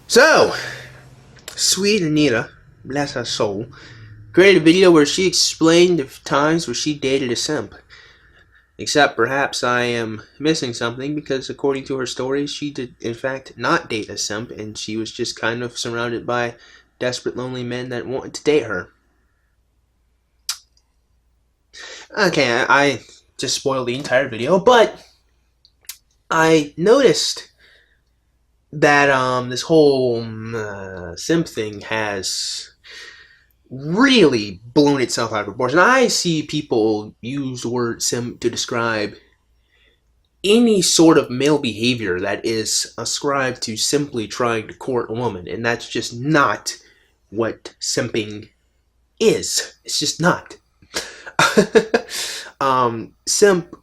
So, SweetAnita, bless her soul, created a video where she explained the times where she dated a simp. Except perhaps I am missing something, because according to her stories, she did in fact not date a simp, and she was just kind of surrounded by desperate, lonely men that wanted to date her. Okay, I just spoiled the entire video, but I noticed that this whole simp thing has really blown itself out of proportion. I see people use the word simp to describe any sort of male behavior that is ascribed to simply trying to court a woman, and that's just not what simping is. It's just not. Simp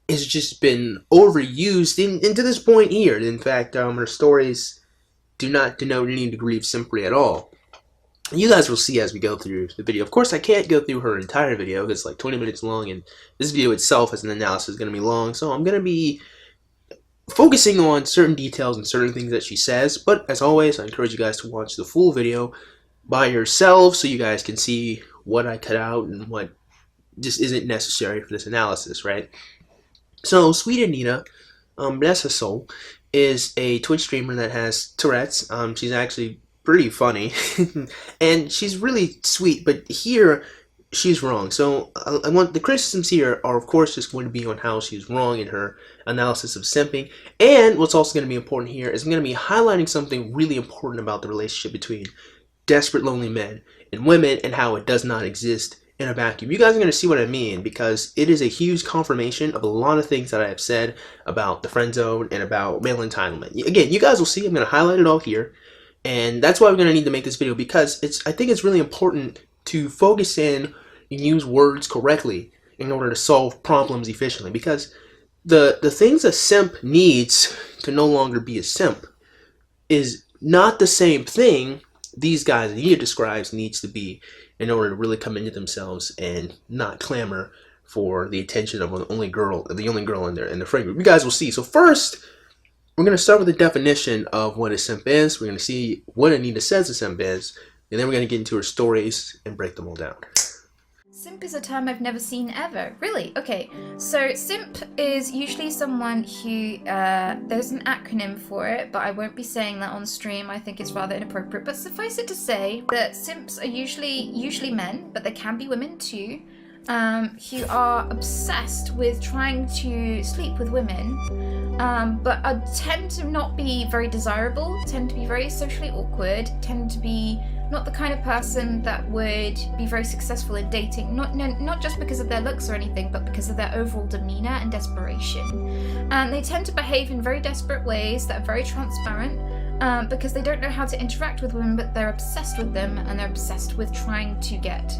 has just been overused and to this point here. In fact, her stories do not denote any degree of simpery at all. You guys will see as we go through the video. Of course, I can't go through her entire video. It's like 20 minutes long, and this video itself as an analysis is going to be long, so I'm going to be focusing on certain details and certain things that she says. But as always, I encourage you guys to watch the full video by yourselves so you guys can see what I cut out and what just isn't necessary for this analysis, right? So, SweetAnita, bless her soul, is a Twitch streamer that has Tourette's. She's actually pretty funny, and she's really sweet, but here, she's wrong. So, I want the criticisms here are, of course, just going to be on how she's wrong in her analysis of simping, and what's also going to be important here is I'm going to be highlighting something really important about the relationship between desperate, lonely men and women, and how it does not exist in a vacuum. You guys are going to see what I mean, because it is a huge confirmation of a lot of things that I have said about the friend zone and about male entitlement. Again, you guys will see I'm going to highlight it all here, and that's why we're going to need to make this video, because I think it's really important to focus in and use words correctly in order to solve problems efficiently, because the things a simp needs to no longer be a simp is not the same thing these guys Anita describes needs to be in order to really come into themselves and not clamor for the attention of the only girl in their friend group. You guys will see. So first, we're going to start with the definition of what a simp is. We're going to see what Anita says a simp is, and then we're going to get into her stories and break them all down. Simp is a term I've never seen ever. Really? Okay. So simp is usually someone who, there's an acronym for it, but I won't be saying that on stream. I think it's rather inappropriate. But suffice it to say that simps are usually men, but they can be women too, who are obsessed with trying to sleep with women, but tend to not be very desirable, tend to be very socially awkward, tend to be not the kind of person that would be very successful in dating, not just because of their looks or anything, but because of their overall demeanor and desperation. And they tend to behave in very desperate ways that are very transparent, because they don't know how to interact with women, but they're obsessed with them, and they're obsessed with trying to get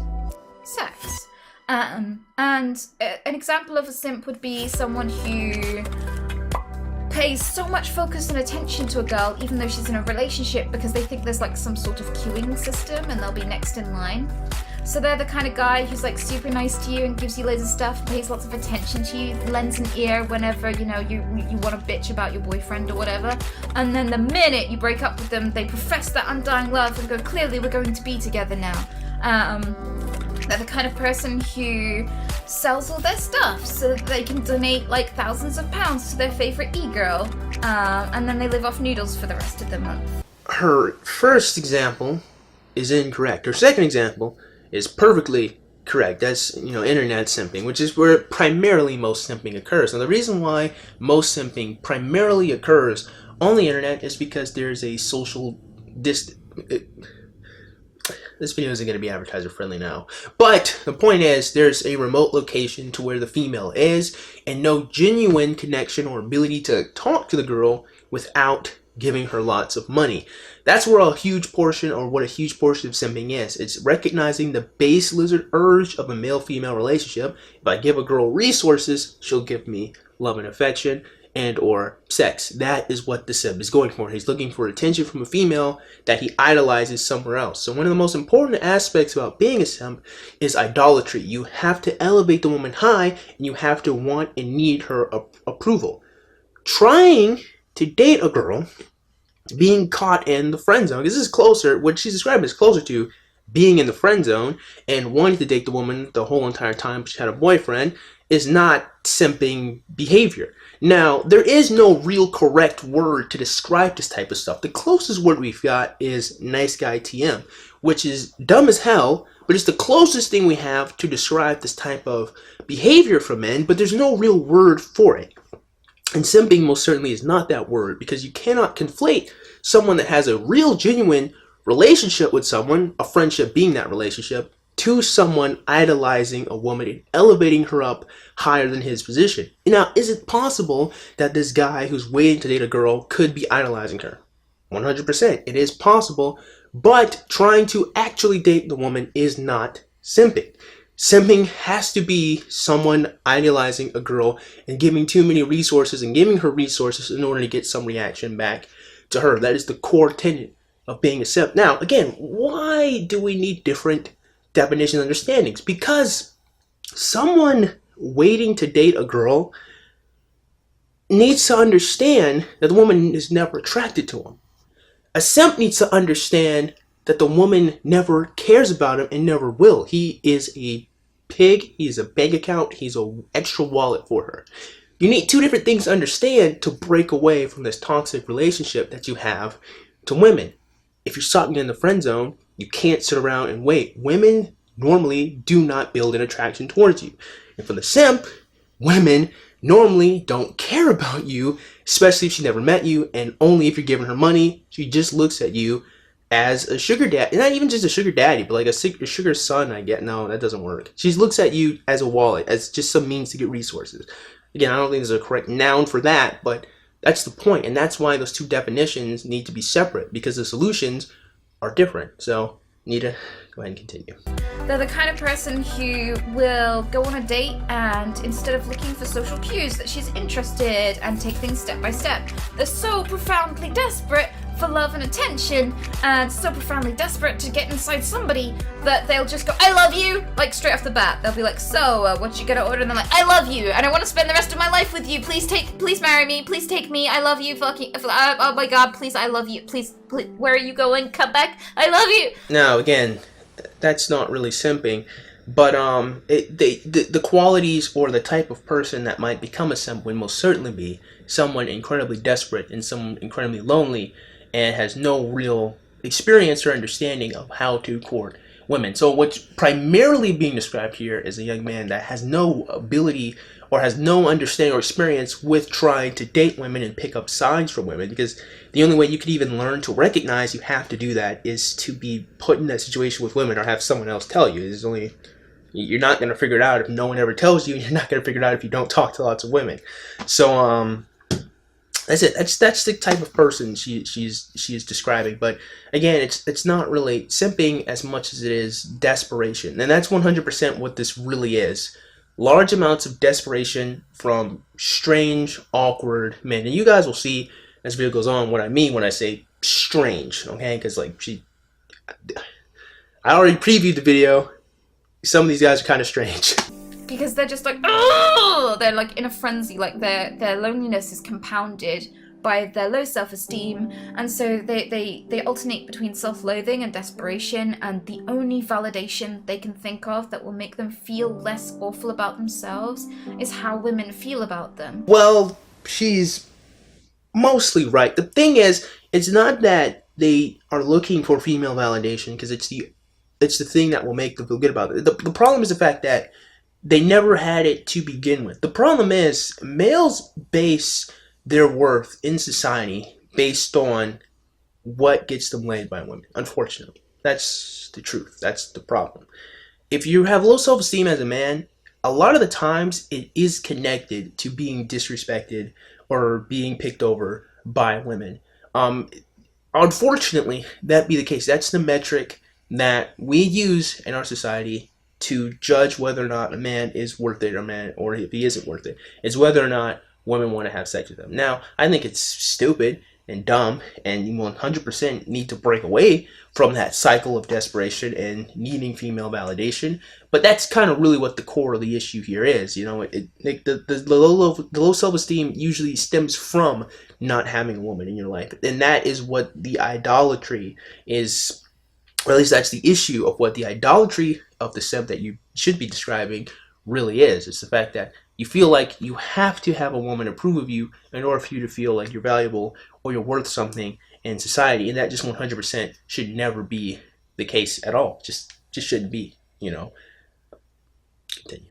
sex. And an example of a simp would be someone who pays so much focus and attention to a girl even though she's in a relationship, because they think there's like some sort of queuing system and they'll be next in line. So they're the kind of guy who's like super nice to you and gives you loads of stuff, pays lots of attention to you, lends an ear whenever, you know, you want to bitch about your boyfriend or whatever. And then the minute you break up with them, they profess that undying love and go, clearly we're going to be together now. They're the kind of person who sells all their stuff so that they can donate like thousands of pounds to their favorite e-girl, and then they live off noodles for the rest of the month. Her first example is incorrect. Her second example is perfectly correct. That's, you know, internet simping, which is where primarily most simping occurs. Now, the reason why most simping primarily occurs on the internet is because there's a social distance. This video isn't going to be advertiser friendly now, but the point is there's a remote location to where the female is, and no genuine connection or ability to talk to the girl without giving her lots of money. That's where a huge portion, or what a huge portion of simping is. It's recognizing the base lizard urge of a male-female relationship. If I give a girl resources, she'll give me love and affection and or sex. That is what the simp is going for. He's looking for attention from a female that he idolizes somewhere else. So one of the most important aspects about being a simp is idolatry. You have to elevate the woman high, and you have to want and need her approval. Trying to date a girl being caught in the friend zone. Because this is closer, what she's describing is closer to being in the friend zone and wanting to date the woman the whole entire time she had a boyfriend is not simping behavior. Now, there is no real correct word to describe this type of stuff. The closest word we've got is nice guy TM, which is dumb as hell, but it's the closest thing we have to describe this type of behavior from men, but there's no real word for it. And simping most certainly is not that word, because you cannot conflate someone that has a real, genuine relationship with someone, a friendship being that relationship, to someone idolizing a woman and elevating her up higher than his position. Now, is it possible that this guy who's waiting to date a girl could be idolizing her? 100%. It is possible, but trying to actually date the woman is not simping. Simping has to be someone idolizing a girl and giving too many resources and giving her resources in order to get some reaction back to her. That is the core tenet of being a simp. Now, again, why do we need different definitions and understandings? Because someone waiting to date a girl needs to understand that the woman is never attracted to him. A simp needs to understand that the woman never cares about him and never will. He is a pig, he's a bank account, he's an extra wallet for her. You need two different things to understand to break away from this toxic relationship that you have to women. If you're stuck in the friend zone, you can't sit around and wait. Women normally do not build an attraction towards you. And for the simp, women normally don't care about you, especially if she never met you, and only if you're giving her money. She just looks at you as a sugar daddy. Not even just a sugar daddy, but like a sugar son, I get. No, that doesn't work. She looks at you as a wallet, as just some means to get resources. Again, I don't think there's a correct noun for that, but that's the point, and that's why those two definitions need to be separate, because the solutions are different. So, Nita, go ahead and continue. They're the kind of person who will go on a date and instead of looking for social cues that she's interested and take things step by step, they're so profoundly desperate for love and attention and so profoundly desperate to get inside somebody that they'll just go, I love you, like straight off the bat. They'll be like, so, what you gonna order? And they're like, I love you, and I want to spend the rest of my life with you. Please marry me. Please take me. I love you. Oh my god, please, I love you. Please, where are you going? Come back. I love you. Now, again, that's not really simping, but the qualities or the type of person that might become a simp would most certainly be someone incredibly desperate and someone incredibly lonely and has no real experience or understanding of how to court women. So what's primarily being described here is a young man that has no ability or has no understanding or experience with trying to date women and pick up signs from women, because the only way you could even learn to recognize you have to do that is to be put in that situation with women or have someone else tell you. You're not going to figure it out if no one ever tells you. You're not going to figure it out if you don't talk to lots of women. So that's it. That's the type of person she's describing. But again, it's not really simping as much as it is desperation, and that's 100% what this really is. Large amounts of desperation from strange, awkward men, and you guys will see as the video goes on what I mean when I say strange. Okay, because I already previewed the video. Some of these guys are kind of strange. Because they're just like, oh, they're like in a frenzy, like their loneliness is compounded by their low self-esteem, and so they alternate between self-loathing and desperation, and the only validation they can think of that will make them feel less awful about themselves is how women feel about them. Well, she's mostly right. The thing is, it's not that they are looking for female validation, because it's the thing that will make them feel good about it. The problem is the fact that they never had it to begin with. The problem is males base their worth in society based on what gets them laid by women. Unfortunately, that's the truth. That's the problem. If you have low self-esteem as a man, a lot of the times it is connected to being disrespected or being picked over by women. Unfortunately, that be the case. That's the metric that we use in our society to judge whether or not a man is worth it or if he isn't worth it. It's whether or not women want to have sex with him. Now, I think it's stupid and dumb, and you 100% need to break away from that cycle of desperation and needing female validation. But that's kind of really what the core of the issue here is. You know, the low self-esteem usually stems from not having a woman in your life, and that is what the idolatry is, or at least that's the issue of what the idolatry of the simp that you should be describing really is. It's the fact that you feel like you have to have a woman approve of you in order for you to feel like you're valuable or you're worth something in society, and that just 100% should never be the case at all. Just shouldn't be, you know. Continue.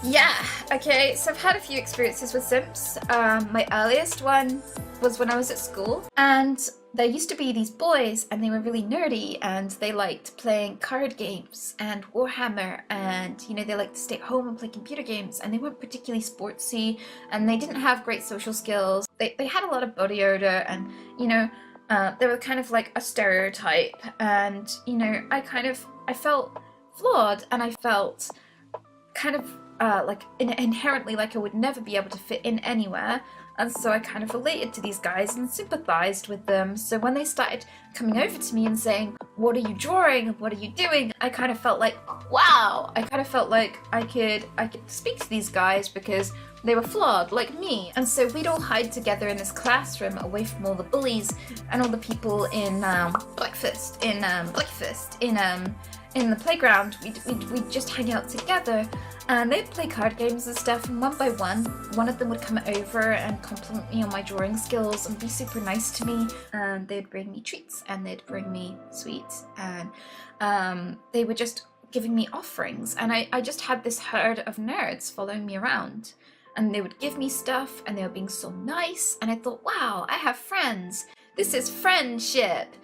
Yeah, okay, so I've had a few experiences with simps. My earliest one was when I was at school, and there used to be these boys, and they were really nerdy, and they liked playing card games and Warhammer, and, you know, they liked to stay at home and play computer games, and they weren't particularly sportsy, and they didn't have great social skills. They had a lot of body odor, and, you know, they were kind of like a stereotype, and, you know, I felt flawed, and I felt kind of like inherently like I would never be able to fit in anywhere, and so I kind of related to these guys and sympathized with them. So when they started coming over to me and saying, "What are you drawing? What are you doing?" I kind of felt like, wow, I kind of felt like I could speak to these guys because they were flawed like me. And so we'd all hide together in this classroom away from all the bullies and all the people in breakfast in the playground. We'd just hang out together, and they'd play card games and stuff, and one by one of them would come over and compliment me on my drawing skills and be super nice to me, and they'd bring me treats, and they'd bring me sweets, and they were just giving me offerings, and I just had this herd of nerds following me around, and they would give me stuff, and they were being so nice, and I thought, wow, I have friends, this is friendship.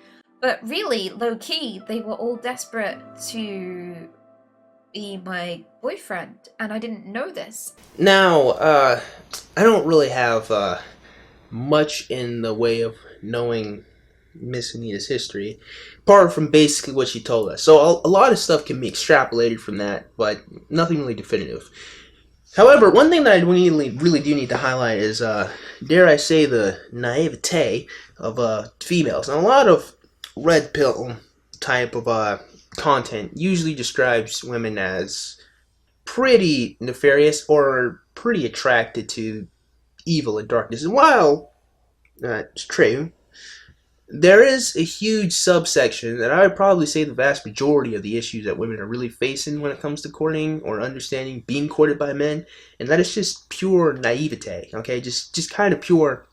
But really, low-key, they were all desperate to be my boyfriend, and I didn't know this. Now, I don't really have much in the way of knowing Miss Anita's history, apart from basically what she told us. So a lot of stuff can be extrapolated from that, but nothing really definitive. However, one thing that I really do need to highlight is, dare I say, the naivete of females. Now, a lot of red pill type of content usually describes women as pretty nefarious or pretty attracted to evil and darkness. And while that's true, there is a huge subsection that I would probably say the vast majority of the issues that women are really facing when it comes to courting or understanding being courted by men, and that is just pure naivete. Okay, just kind of pure,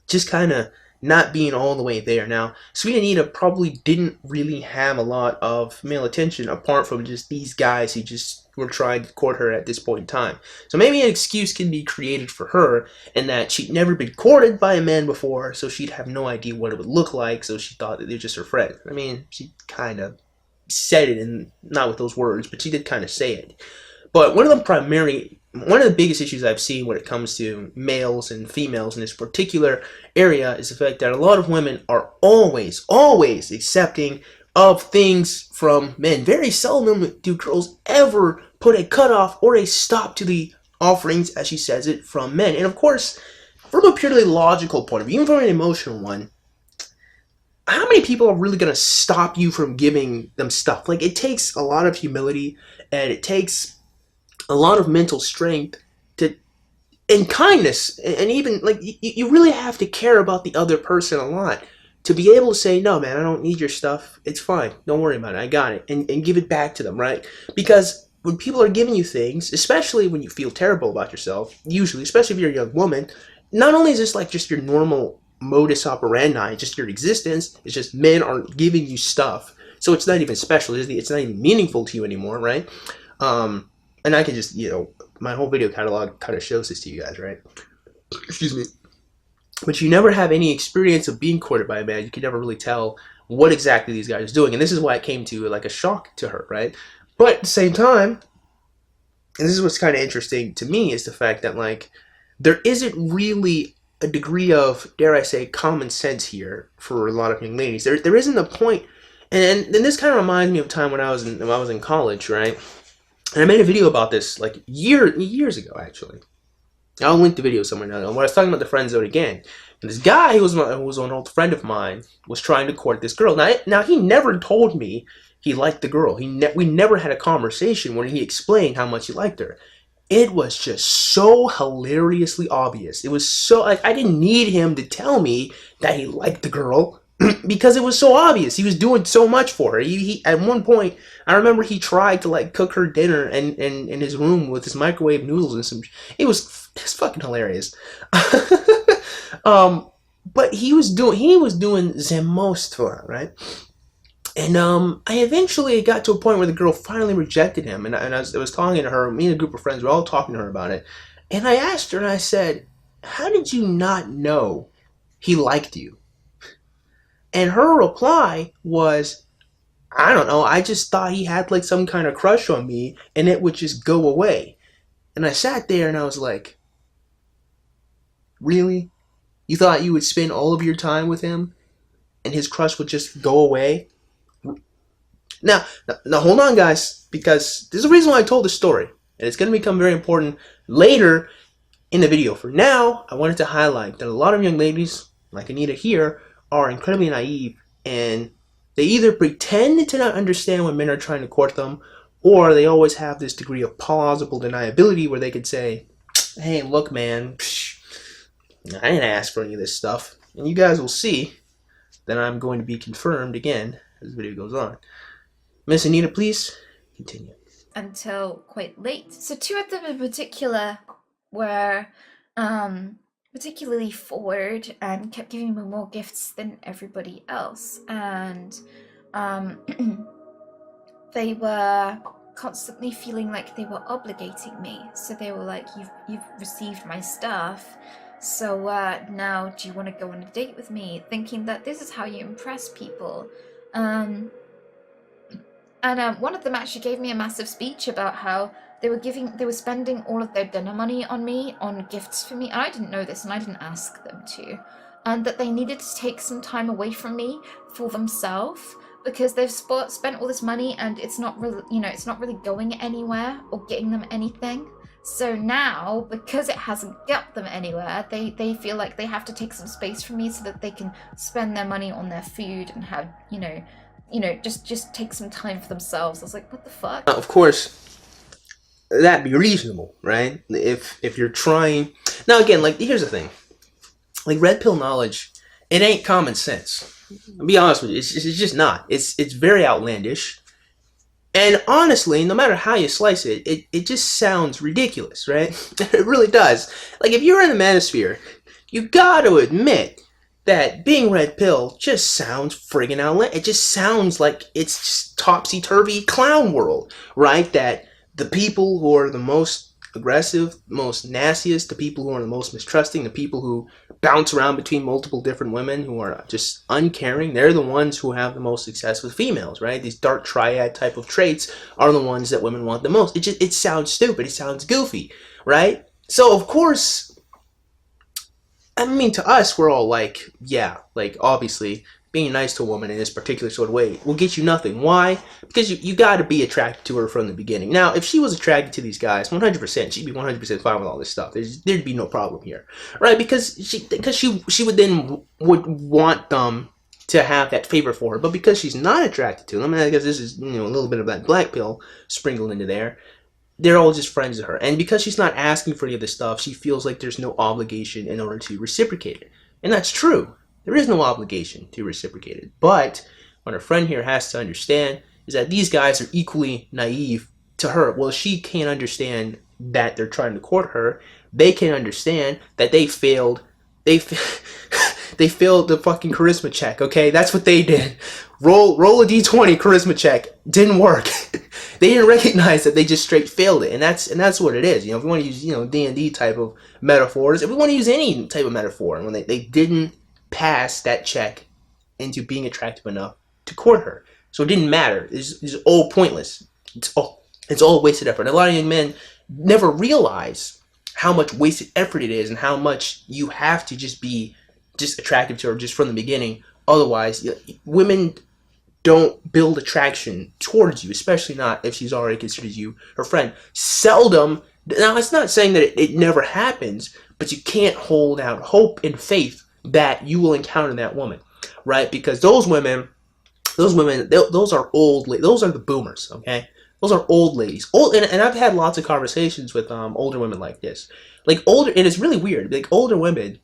just kind of not being all the way there. Now, SweetAnita probably didn't really have a lot of male attention apart from just these guys who just were trying to court her at this point in time. So maybe an excuse can be created for her in that she'd never been courted by a man before, so she'd have no idea what it would look like, so she thought that they're just her friend. I mean, she kind of said it, and not with those words, but she did kind of say it. But one of the biggest issues I've seen when it comes to males and females in this particular area is the fact that a lot of women are always accepting of things from men. Very seldom do girls ever put a cutoff or a stop to the offerings, as she says it, from men. And of course, from a purely logical point of view, even from an emotional one, how many people are really going to stop you from giving them stuff? Like, it takes a lot of humility, and it takes a lot of mental strength and kindness, and even like you really have to care about the other person a lot to be able to say, no man, I don't need your stuff, it's fine, don't worry about it, I got it, and give it back to them, right? Because when people are giving you things, especially when you feel terrible about yourself, usually, especially if you're a young woman, not only is this like just your normal modus operandi, just your existence, it's just men are giving you stuff, so it's not even special, it's not even meaningful to you anymore, right? And I can just, you know, my whole video catalog kind of shows this to you guys, right? Excuse me. But you never have any experience of being courted by a man. You can never really tell what exactly these guys are doing. And this is why it came to like a shock to her, right? But at the same time, and this is what's kind of interesting to me, is the fact that like there isn't really a degree of, dare I say, common sense here for a lot of young ladies. There isn't a point, and this kind of reminds me of a time when I was in college, right? And I made a video about this like years ago, actually. I'll link the video somewhere now. When I was talking about the Friendzone again, And this guy who was an old friend of mine was trying to court this girl. Now he never told me he liked the girl. We never had a conversation where he explained how much he liked her. It was just so hilariously obvious. It was so, like, I didn't need him to tell me that he liked the girl because it was so obvious. He was doing so much for her. He at one point, I remember he tried to like cook her dinner and in his room with his microwave noodles and some. It's fucking hilarious. But he was doing the most for her, right? And I eventually got to a point where the girl finally rejected him, and I was talking to her. Me and a group of friends were all talking to her about it, and I asked her, and I said, "How did you not know he liked you?" And her reply was, "I don't know. I just thought he had like some kind of crush on me, and it would just go away." And I sat there, and I was like, "Really? You thought you would spend all of your time with him, and his crush would just go away?" Now, hold on, guys, because there's a reason why I told this story, and it's going to become very important later in the video. For now, I wanted to highlight that a lot of young ladies, like Anita here, are incredibly naive, and they either pretend to not understand when men are trying to court them, or they always have this degree of plausible deniability where they could say, "Hey, look, man, I didn't ask for any of this stuff." And you guys will see that I'm going to be confirmed again as the video goes on. Miss Anita, please continue. Until quite late. So 2 of them in particular were particularly forward and kept giving me more gifts than everybody else. And they were constantly feeling like they were obligating me. So they were like, you've received my stuff, so now do you want to go on a date with me? Thinking that this is how you impress people. And one of them actually gave me a massive speech about how they were spending all of their dinner money on me, on gifts for me. And I didn't know this, and I didn't ask them to. And that they needed to take some time away from me for themselves, because they've spent all this money and it's not really, it's not really going anywhere or getting them anything. So now, because it hasn't got them anywhere, they feel like they have to take some space from me so that they can spend their money on their food and have, just take some time for themselves. I was like, what the fuck? Now, of course, that'd be reasonable, right? If you're trying. Now, again, like, here's the thing. Like, red pill knowledge, it ain't common sense. I'll be honest with you, it's just not. It's very outlandish. And honestly, no matter how you slice it, it just sounds ridiculous, right? It really does. Like, if you're in the manosphere, you gotta admit that being red pill just sounds friggin' outlandish. It just sounds like it's just topsy-turvy clown world, right? That the people who are the most aggressive, most nastiest, the people who are the most mistrusting, the people who bounce around between multiple different women, who are just uncaring, they're the ones who have the most success with females, right? These dark triad type of traits are the ones that women want the most. It sounds stupid. It sounds goofy, right? So, of course, I mean, to us, we're all like, yeah, like, obviously, being nice to a woman in this particular sort of way will get you nothing. Why? Because you got to be attracted to her from the beginning. Now, if she was attracted to these guys, 100%, she'd be 100% fine with all this stuff. There'd be no problem here, right? Because she would then would want them to have that favor for her. But because she's not attracted to them, and I guess this is, a little bit of that black pill sprinkled into there, they're all just friends to her. And because she's not asking for any of this stuff, she feels like there's no obligation in order to reciprocate it. And that's true. There is no obligation to reciprocate it. But what her friend here has to understand is that these guys are equally naive to her. Well, she can't understand that they're trying to court her. They can't understand that they failed. They failed the fucking charisma check, okay? That's what they did. Roll a d20 charisma check. Didn't work. They didn't recognize that they just straight failed it. And that's what it is. If we want to use, D&D type of metaphors, if we want to use any type of metaphor, and when they didn't pass that check into being attractive enough to court her. So it didn't matter. It's all pointless. It's all wasted effort. And a lot of young men never realize how much wasted effort it is and how much you have to just be just attractive to her just from the beginning. Otherwise, women don't build attraction towards you, especially not if she's already considered you her friend. Seldom. Now, it's not saying that it never happens, but you can't hold out hope and faith that you will encounter that woman, right? Because those women, those are old. Those are the boomers. Okay, those are old ladies. And I've had lots of conversations with older women like this. Like older, and it's really weird. Like older women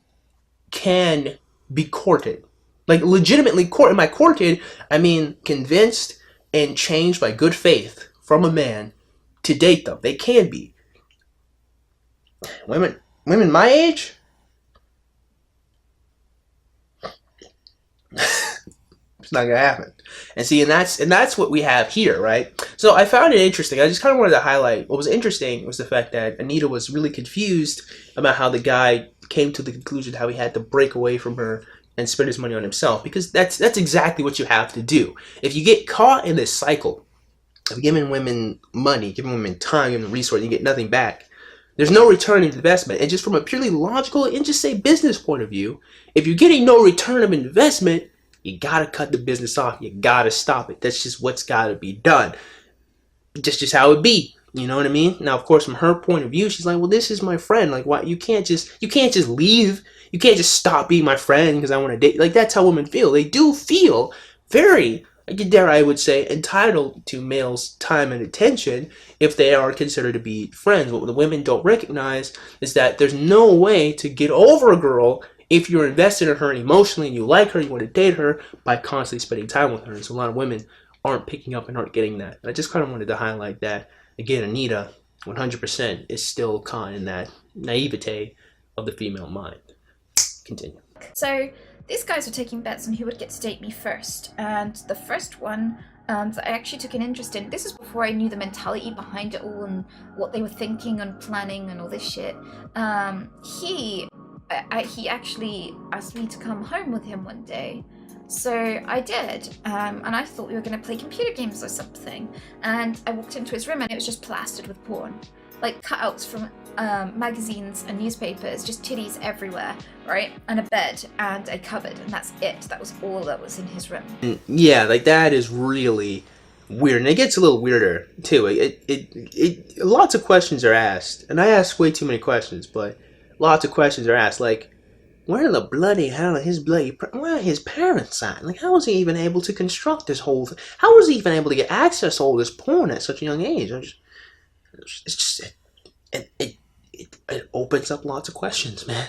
can be courted, like legitimately courted. And by courted, I mean convinced and changed by good faith from a man to date them. They can be. Women my age. It's not gonna happen. And see, and that's what we have here, right? So I found it interesting. I just kind of wanted to highlight what was interesting was the fact that Anita was really confused about how the guy came to the conclusion how he had to break away from her and spend his money on himself, because that's exactly what you have to do. If you get caught in this cycle of giving women money, giving women time, giving them resources, you get nothing back. There's no return on investment. And just from a purely logical and just say business point of view, if you're getting no return of investment, you gotta cut the business off. You gotta stop it. That's just what's gotta be done. Just how it be. You know what I mean? Now, of course, from her point of view, she's like, well, this is my friend. Like, why you can't just leave. You can't just stop being my friend because I want to date. Like, that's how women feel. They do feel very, dare I would say, entitled to males' time and attention if they are considered to be friends. What the women don't recognize is that there's no way to get over a girl if you're invested in her emotionally and you like her, you want to date her, by constantly spending time with her. And so a lot of women aren't picking up and aren't getting that. And I just kind of wanted to highlight that. Again, Anita, 100% is still caught in that naivete of the female mind. Continue. So these guys were taking bets on who would get to date me first. And the first one that I actually took an interest in, this is before I knew the mentality behind it all and what they were thinking and planning and all this shit. He actually asked me to come home with him one day. So I did, and I thought we were going to play computer games or something. And I walked into his room and it was just plastered with porn. Like cutouts from magazines and newspapers, just titties everywhere, right? And a bed and a cupboard, and that's it. That was all that was in his room. Yeah, like that is really weird. And it gets a little weirder too. Lots of questions are asked, and I ask way too many questions, but lots of questions are asked, like, where the bloody hell are where are his parents at? Like, how was he even able to construct this whole thing? How was he even able to get access to all this porn at such a young age? It opens up lots of questions, man.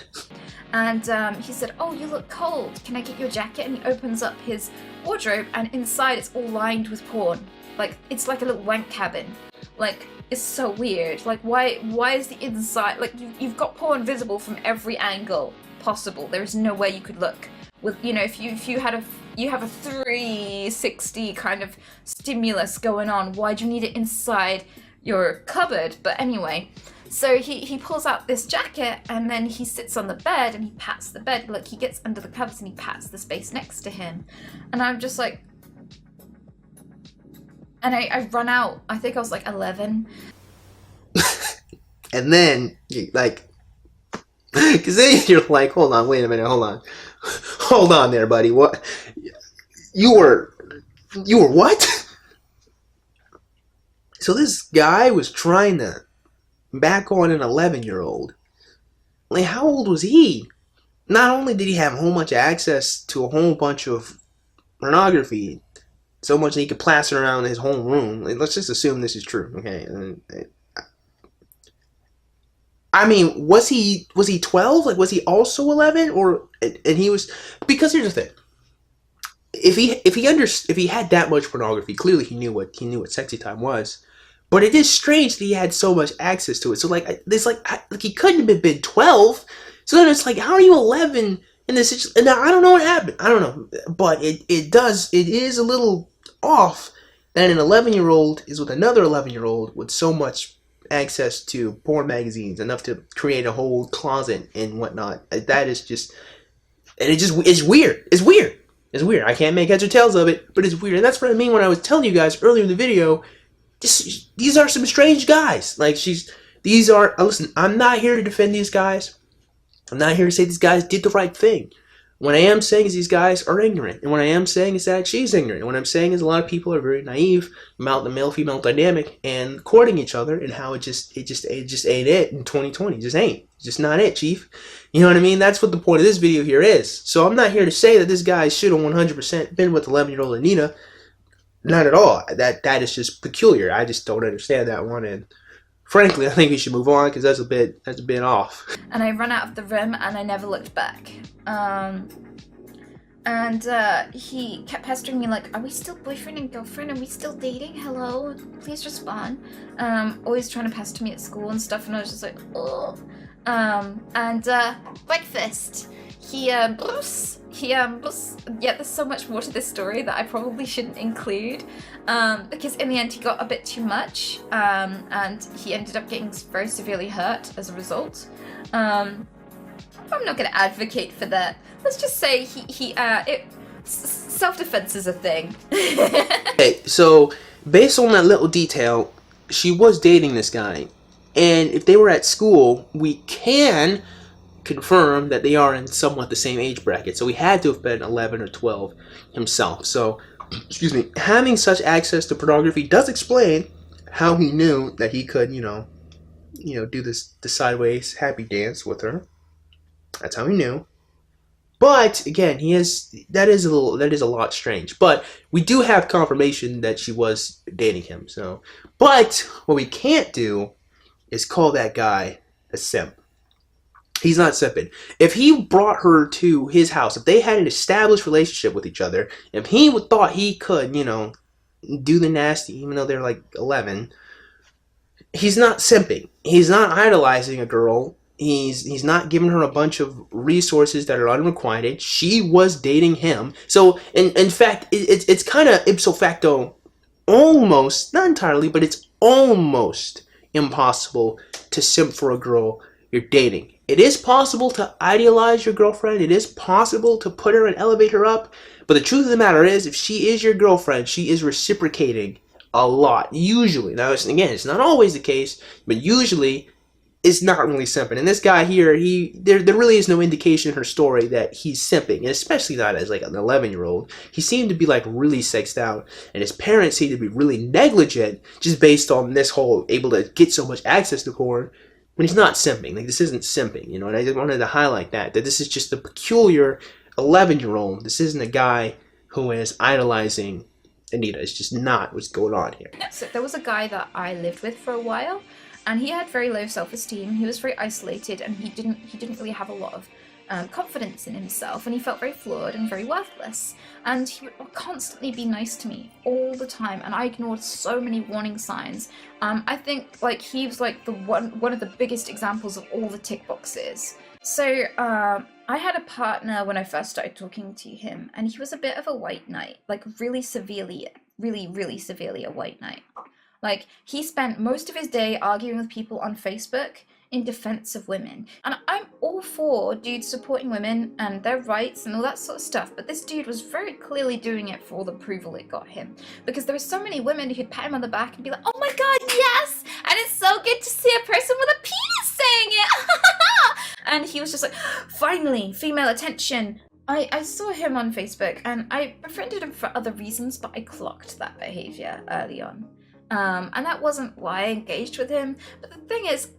And he said, oh, you look cold. Can I get your jacket? And he opens up his wardrobe, and inside it's all lined with porn. Like, it's like a little wank cabin. Like, it's so weird. Like, why is the inside, like, you've got porn visible from every angle possible. There is no way you could look with, you know, if you have a 360 kind of stimulus going on, why do you need it inside your cupboard? But anyway, so he pulls out this jacket, and then he sits on the bed and he pats the bed. Like, he gets under the covers and he pats the space next to him, and I'm just like, and I run out. I think I was like 11. And then, like, because then you're like, hold on, wait a minute, hold on there, buddy. What? You were what? So this guy was trying to back on an 11-year-old. Like, how old was he? Not only did he have a whole bunch of access to a whole bunch of pornography, so much that he could plaster around his whole room. Like, let's just assume this is true, okay? I mean, was he 12? Like, was he also 11? Or and he was, because here's the thing. If he had that much pornography, clearly he knew what sexy time was. But it is strange that he had so much access to it. So like he couldn't have been 12. So then it's like, how are you 11 in this situation? Now I don't know what happened. I don't know, but it is a little off that an 11-year-old is with another 11-year-old with so much access to porn magazines, enough to create a whole closet and whatnot. That is just, and it's weird. It's weird. I can't make heads or tails of it, but it's weird. And that's what I mean when I was telling you guys earlier in the video. These are some strange guys. Like, listen, I'm not here to defend these guys. I'm not here to say these guys did the right thing. What I am saying is these guys are ignorant, and what I am saying is that she's ignorant. And what I'm saying is a lot of people are very naive about the male-female dynamic and courting each other, and how it just ain't it in 2020. It just ain't. It's just not it, Chief. You know what I mean? That's what the point of this video here is. So I'm not here to say that this guy should have 100% been with 11-year-old Anita. Not at all. That is just peculiar. I just don't understand that one, and frankly, I think we should move on because that's a bit off. And I ran out of the room and I never looked back. He kept pestering me like, are we still boyfriend and girlfriend? Are we still dating? Hello? Please respond. Always trying to pester me at school and stuff, and I was just like, oh. Breakfast. Yeah, there's so much more to this story that I probably shouldn't include, because in the end he got a bit too much, and he ended up getting very severely hurt as a result. I'm not going to advocate for that. Let's just say self-defense is a thing. Okay, so based on that little detail, she was dating this guy, and if they were at school, we can confirm that they are in somewhat the same age bracket. So he had to have been 11 or 12 himself. So, excuse me, having such access to pornography does explain how he knew that he could, do the sideways happy dance with her. That's how he knew. But again, that is a lot strange. But we do have confirmation that she was dating him. So, but what we can't do is call that guy a simp. He's not simping. If he brought her to his house, if they had an established relationship with each other, if he thought he could, do the nasty, even though they're like 11, he's not simping. He's not idolizing a girl. He's not giving her a bunch of resources that are unrequited. She was dating him. So, in fact, it's kind of ipso facto, almost, not entirely, but it's almost impossible to simp for a girl you're dating. It is possible to idealize your girlfriend. It is possible to put her and elevate her up. But the truth of the matter is, if she is your girlfriend, she is reciprocating a lot. Usually. Now, again, it's not always the case, but usually it's not really simping. And this guy here, there really is no indication in her story that he's simping, and especially not as like an 11-year-old. He seemed to be like really sexed out, and his parents seemed to be really negligent just based on this whole able to get so much access to porn. When he's not simping. Like, this isn't simping, and I just wanted to highlight that this is just a peculiar 11-year-old. This isn't a guy who is idolizing Anita. It's just not what's going on here. So there was a guy that I lived with for a while, and he had very low self-esteem. He was very isolated, and he didn't really have a lot of confidence in himself, and he felt very flawed and very worthless. And he would constantly be nice to me all the time, and I ignored so many warning signs. I think like he was like one of the biggest examples of all the tick boxes. So I had a partner when I first started talking to him, and he was a bit of a white knight, like really severely a white knight. Like, he spent most of his day arguing with people on Facebook in defense of women. And I'm all for dudes supporting women and their rights and all that sort of stuff, but this dude was very clearly doing it for all the approval it got him. Because there were so many women who'd pat him on the back and be like, oh my god, yes! And it's so good to see a person with a penis saying it! And he was just like, finally, female attention. I saw him on Facebook, and I befriended him for other reasons, but I clocked that behavior early on. And that wasn't why I engaged with him. But the thing is,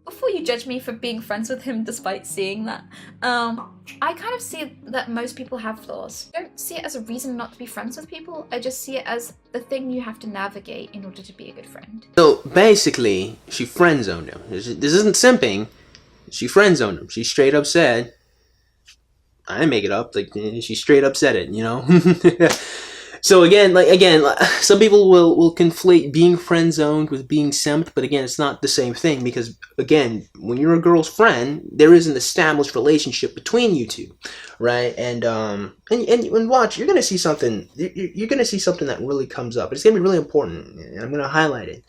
before you judge me for being friends with him despite seeing that, I kind of see that most people have flaws. I don't see it as a reason not to be friends with people. I just see it as the thing you have to navigate in order to be a good friend. So basically, she friend-zoned him. This isn't simping. She friend-zoned him. She straight up said, I didn't make it up. Like, she straight up said it, So again, some people will conflate being friend-zoned with being simped, but again, it's not the same thing, because again, when you're a girl's friend, there is an established relationship between you two, right? And watch, you're gonna see something. You're gonna see something that really comes up. It's gonna be really important, and I'm gonna highlight it.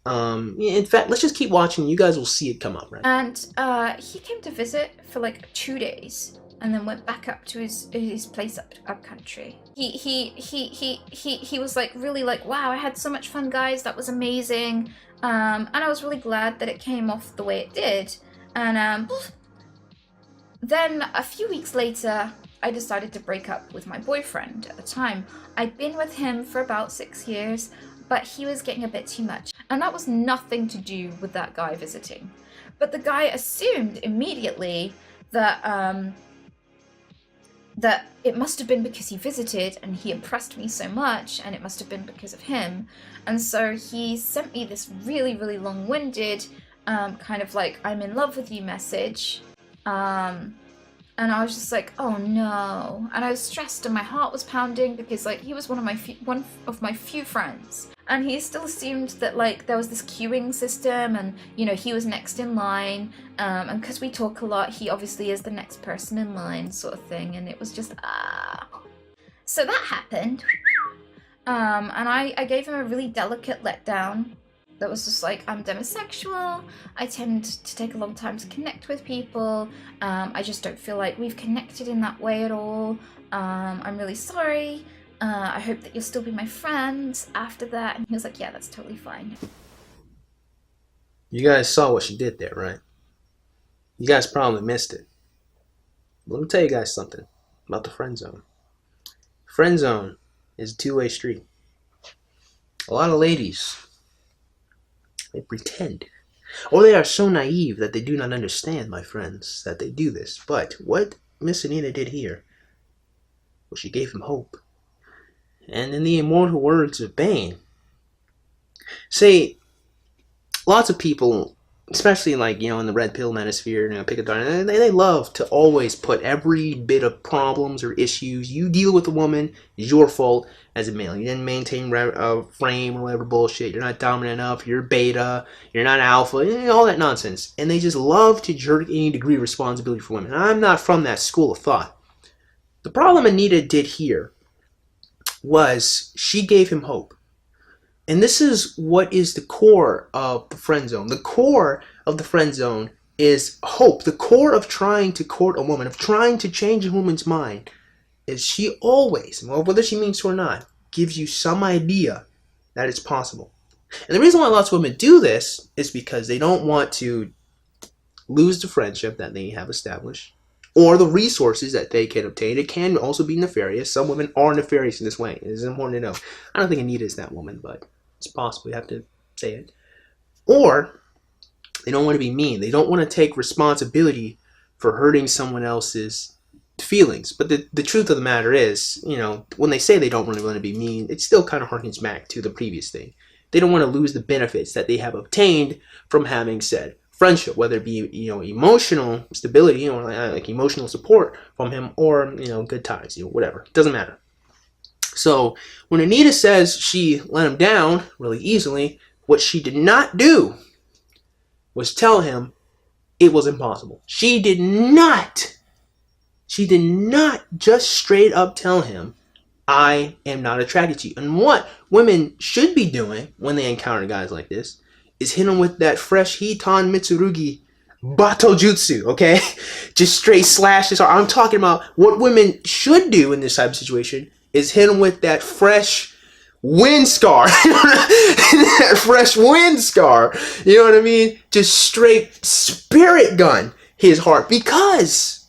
In fact, let's just keep watching. You guys will see it come up, right? And he came to visit for like 2 days. And then went back up to his place up country. He was like really like, wow, I had so much fun, guys. That was amazing. And I was really glad that it came off the way it did. And then a few weeks later, I decided to break up with my boyfriend at the time. I'd been with him for about 6 years, but he was getting a bit too much. And that was nothing to do with that guy visiting. But the guy assumed immediately that that it must have been because he visited and he impressed me so much, and it must have been because of him. And so he sent me this really, really long-winded kind of like, I'm in love with you message. And I was just like, oh no. And I was stressed and my heart was pounding because like he was one of my few friends. And he still assumed that like there was this queuing system and, you know, he was next in line. And because we talk a lot, he obviously is the next person in line sort of thing. And it was just, So that happened. And I gave him a really delicate letdown. That was just like, I'm demisexual, I tend to take a long time to connect with people, I just don't feel like we've connected in that way at all, I'm really sorry, I hope that you'll still be my friend after that. And he was like, yeah, that's totally fine. You guys saw what she did there, right? You guys probably missed it. Let me tell you guys something about the friend zone. Friend zone is a two-way street. A lot of ladies, they pretend. Or they are so naive that they do not understand, my friends, that they do this. But what Miss Anita did here was she gave him hope. And in the immortal words of Bane, say, lots of people, especially like, you know, in the red pill manosphere, you know, pick a darn, they love to always put every bit of problems or issues you deal with a woman is your fault as a male. You didn't maintain a frame or whatever bullshit. You're not dominant enough. You're beta. You're not alpha. You know, all that nonsense. And they just love to jerk any degree of responsibility for women. And I'm not from that school of thought. The problem Anita did here was she gave him hope. And this is what is the core of the friend zone. The core of the friend zone is hope. The core of trying to court a woman, of trying to change a woman's mind, is she always, well, whether she means to or not, gives you some idea that it's possible. And the reason why lots of women do this is because they don't want to lose the friendship that they have established or the resources that they can obtain. It can also be nefarious. Some women are nefarious in this way. It is important to know. I don't think Anita is that woman, but it's possible. You have to say it. Or they don't want to be mean. They don't want to take responsibility for hurting someone else's feelings. But the truth of the matter is, you know, when they say they don't really want to be mean, it still kind of harkens back to the previous thing. They don't want to lose the benefits that they have obtained from having said friendship, whether it be, you know, emotional stability, you know, like emotional support from him, or, you know, good times, you know, whatever. It doesn't matter. So when Anita says she let him down really easily, what she did not do was tell him it was impossible. She did not just straight up tell him, I am not attracted to you. And what women should be doing when they encounter guys like this is hit them with that fresh Hitan Mitsurugi Bato Jutsu, okay? Just straight slashes. I'm talking about what women should do in this type of situation is hit him with that fresh wind scar. That fresh wind scar. You know what I mean? Just straight spirit gun his heart. Because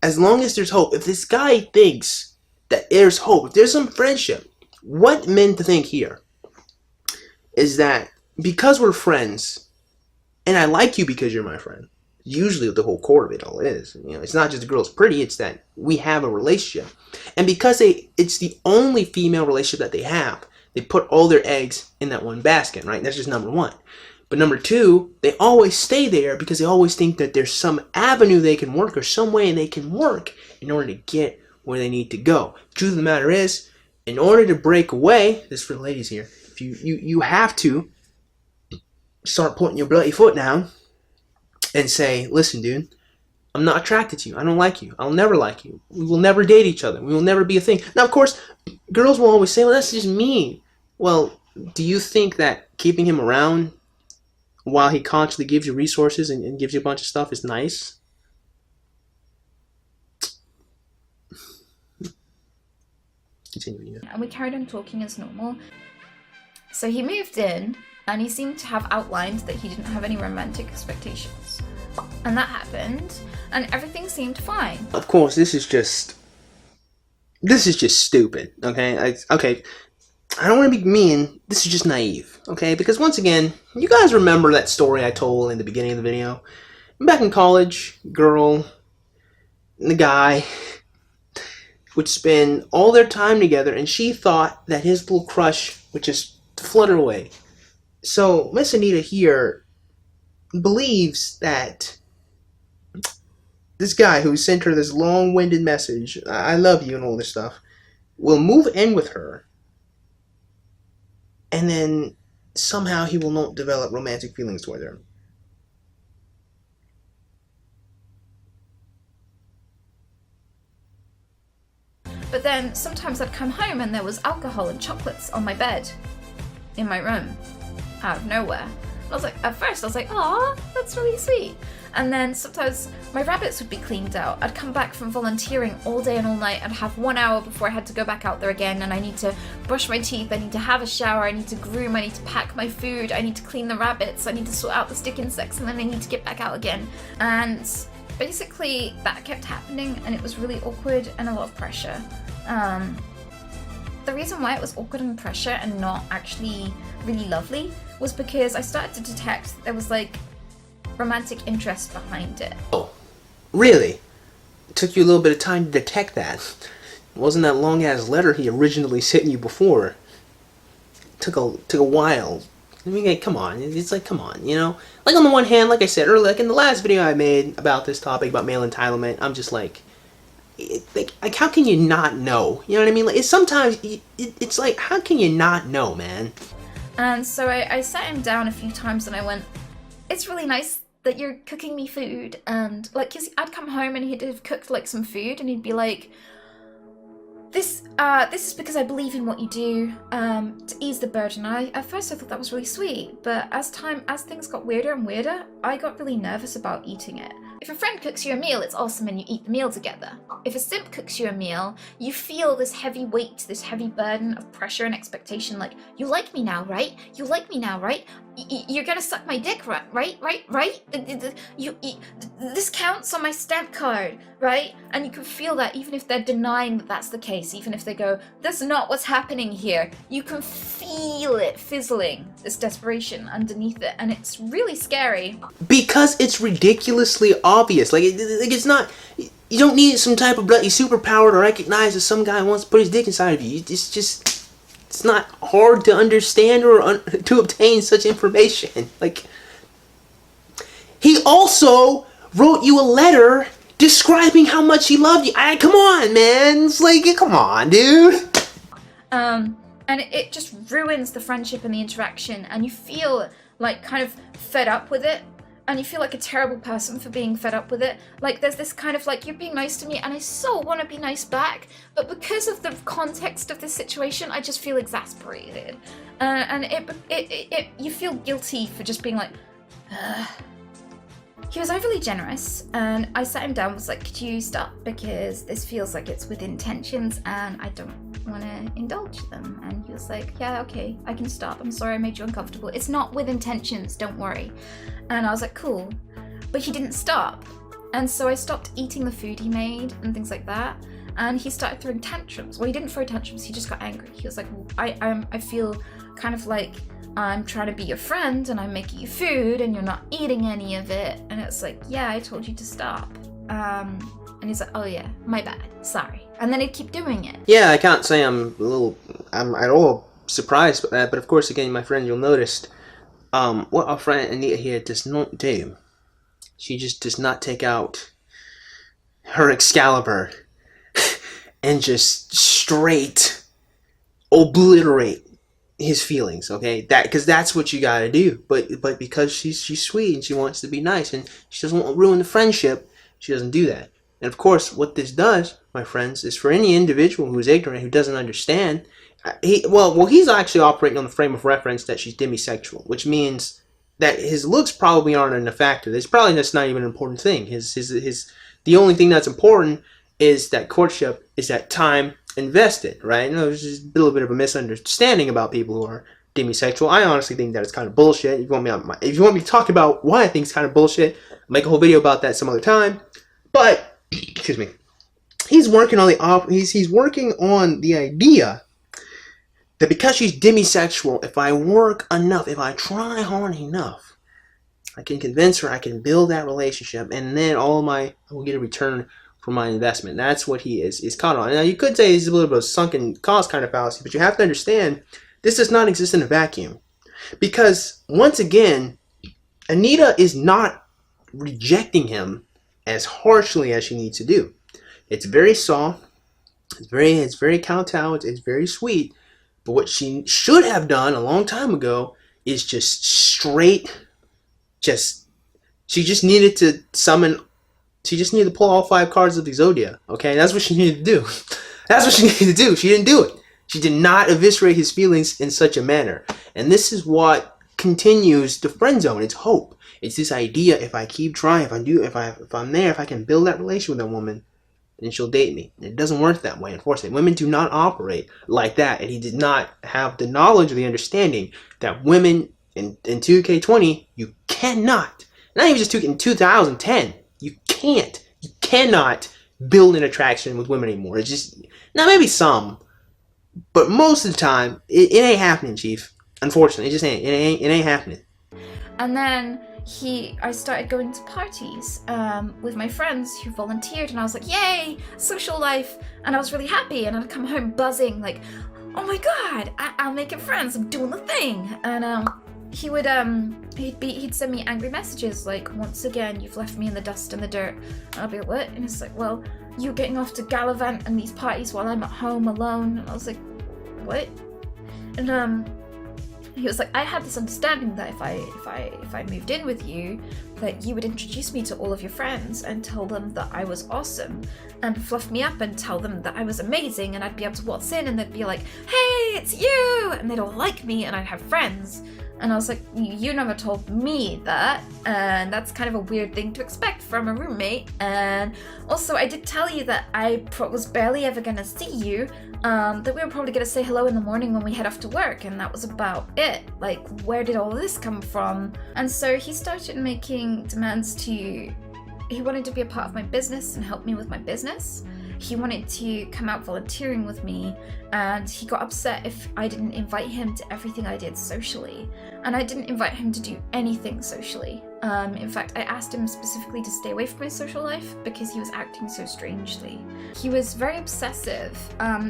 as long as there's hope, if this guy thinks that there's hope, if there's some friendship, what men to think here is that because we're friends, and I like you because you're my friend, usually the whole core of it all is, you know, it's not just the girl's pretty, it's that we have a relationship. And because it's the only female relationship that they have, they put all their eggs in that one basket, right? That's just number one. But number two, they always stay there because they always think that there's some avenue they can work or some way they can work in order to get where they need to go. The truth of the matter is, in order to break away, this is for the ladies here, if you have to start putting your bloody foot down and say, listen, dude, I'm not attracted to you. I don't like you. I'll never like you. We will never date each other. We will never be a thing. Now, of course, girls will always say, well, that's just me. Well, do you think that keeping him around while he constantly gives you resources and gives you a bunch of stuff is nice? Continue. And we carried on talking as normal. So he moved in, and he seemed to have outlined that he didn't have any romantic expectations. And that happened, and everything seemed fine. Of course, this is just This is just stupid, okay? Okay, I don't want to be mean. This is just naive, okay? Because once again, you guys remember that story I told in the beginning of the video? Back in college, girl and the guy would spend all their time together, and she thought that his little crush would just flutter away. So Miss Anita here believes that this guy who sent her this long-winded message, I love you and all this stuff, will move in with her, and then somehow he will not develop romantic feelings toward her. But then sometimes I'd come home and there was alcohol and chocolates on my bed in my room out of nowhere. I was like, at first I was like, aw, that's really sweet. And then sometimes my rabbits would be cleaned out. I'd come back from volunteering all day and all night. I'd have 1 hour before I had to go back out there again, and I need to brush my teeth, I need to have a shower, I need to groom, I need to pack my food, I need to clean the rabbits, I need to sort out the stick insects, and then I need to get back out again. And basically that kept happening, and it was really awkward and a lot of pressure. The reason why it was awkward and pressure and not actually really lovely was because I started to detect there was like romantic interest behind it. Oh, really? It took you a little bit of time to detect that. It wasn't that long ass letter he originally sent you before. It took a while. I mean, come on. It's like, come on, you know? Like, on the one hand, like I said earlier, like in the last video I made about this topic, about male entitlement, I'm just like, how can you not know? You know what I mean? Like, sometimes it's like, how can you not know, man? And so I sat him down a few times and I went, it's really nice that you're cooking me food. And like, 'cause I'd come home and he'd have cooked like some food and he'd be like, this is because I believe in what you do, to ease the burden. At first I thought that was really sweet, but as things got weirder and weirder, I got really nervous about eating it. If a friend cooks you a meal, it's awesome and you eat the meal together. If a simp cooks you a meal, you feel this heavy weight, this heavy burden of pressure and expectation, like, you like me now, right? You like me now, right? You're gonna suck my dick, right? This counts on my stamp card, right? And you can feel that even if they're denying that that's the case, even if they go, that's not what's happening here. You can feel it fizzling, this desperation underneath it, and it's really scary. Because it's ridiculously obvious. Like it's not. You don't need some type of bloody superpower to recognize that some guy wants to put his dick inside of you. It's just. It's not hard to understand or to obtain such information. Like, he also wrote you a letter describing how much he loved you. Come on, man. It's like, come on, dude. And it just ruins the friendship and the interaction, and you feel like kind of fed up with it. And you feel like a terrible person for being fed up with it. Like, there's this kind of like, you're being nice to me and I so want to be nice back, but because of the context of this situation, I just feel exasperated. And you feel guilty for just being like, ugh. He was overly generous, and I sat him down and was like, could you stop? Because this feels like it's with intentions and I don't want to indulge them. And he was like, yeah, okay, I can stop. I'm sorry I made you uncomfortable. It's not with intentions, don't worry. And I was like, cool. But he didn't stop. And so I stopped eating the food he made and things like that. And he started throwing tantrums. Well, he didn't throw tantrums, he just got angry. He was like, well, I feel kind of like I'm trying to be your friend and I'm making you food and you're not eating any of it. And it's like, yeah, I told you to stop. And he's like, oh yeah, my bad, sorry. And then he'd keep doing it. Yeah, I can't say I'm at all surprised by that, but of course, again, my friend, you'll notice, what our friend Anita here does not do, she just does not take out her Excalibur and just straight obliterate his feelings, okay? Because that's what you gotta do. But because she's sweet and she wants to be nice and she doesn't want to ruin the friendship, she doesn't do that. And of course, what this does, my friends, is for any individual who is ignorant, who doesn't understand, he's actually operating on the frame of reference that she's demisexual, which means that his looks probably aren't a factor. It's probably that's not even an important thing. The only thing that's important is that courtship, is that time invested, right? You know, there's just a little bit of a misunderstanding about people who are demisexual. I honestly think that it's kind of bullshit. If you want me to talk about why I think it's kind of bullshit, I'll make a whole video about that some other time. But excuse me. he's working on he's working on the idea that because she's demisexual, if I work enough, if I try hard enough, I can convince her, I can build that relationship, and then I will get a return for my investment. That's what he is caught on. Now, you could say he's a little bit of a sunken cost kind of fallacy, but you have to understand this does not exist in a vacuum. Because, once again, Anita is not rejecting him as harshly as she needs to do. It's very soft, it's very kowtow, it's very sweet, but what she should have done a long time ago is just straight, she just needed to pull all 5 cards of the Zodiac, okay? That's what she needed to do. That's what she needed to do. She didn't do it. She did not eviscerate his feelings in such a manner. And this is what continues the friend zone. It's hope. It's this idea, if I keep trying, if I'm there, if I can build that relationship with that woman, then she'll date me. It doesn't work that way, unfortunately. Women do not operate like that. And he did not have the knowledge or the understanding that women in 2K20, you cannot, not even just in 2010, you cannot build an attraction with women anymore. It's just, now maybe some, but most of the time, it ain't happening, Chief. Unfortunately, it just ain't. It ain't happening. And then I started going to parties with my friends who volunteered, and I was like, yay, social life, and I was really happy, and I'd come home buzzing, like, oh my god, I'm making friends, I'm doing the thing. And he would he'd send me angry messages like, once again you've left me in the dust and the dirt. And I'll be like, what? And it's like, well, you're getting off to gallivant and these parties while I'm at home alone. And I was like, what? And he was like, I had this understanding that if I moved in with you, that you would introduce me to all of your friends and tell them that I was awesome and fluff me up and tell them that I was amazing, and I'd be able to waltz in and they'd be like, hey, it's you, and they'd all like me and I'd have friends. And I was like, you never told me that, and that's kind of a weird thing to expect from a roommate. And also, I did tell you that I was barely ever gonna see you, that we were probably gonna say hello in the morning when we head off to work, and that was about it. Like, where did all this come from? And so he started making demands he wanted to be a part of my business and help me with my business. He wanted to come out volunteering with me, and he got upset if I didn't invite him to everything I did socially. And I didn't invite him to do anything socially. In fact, I asked him specifically to stay away from my social life because he was acting so strangely. He was very obsessive.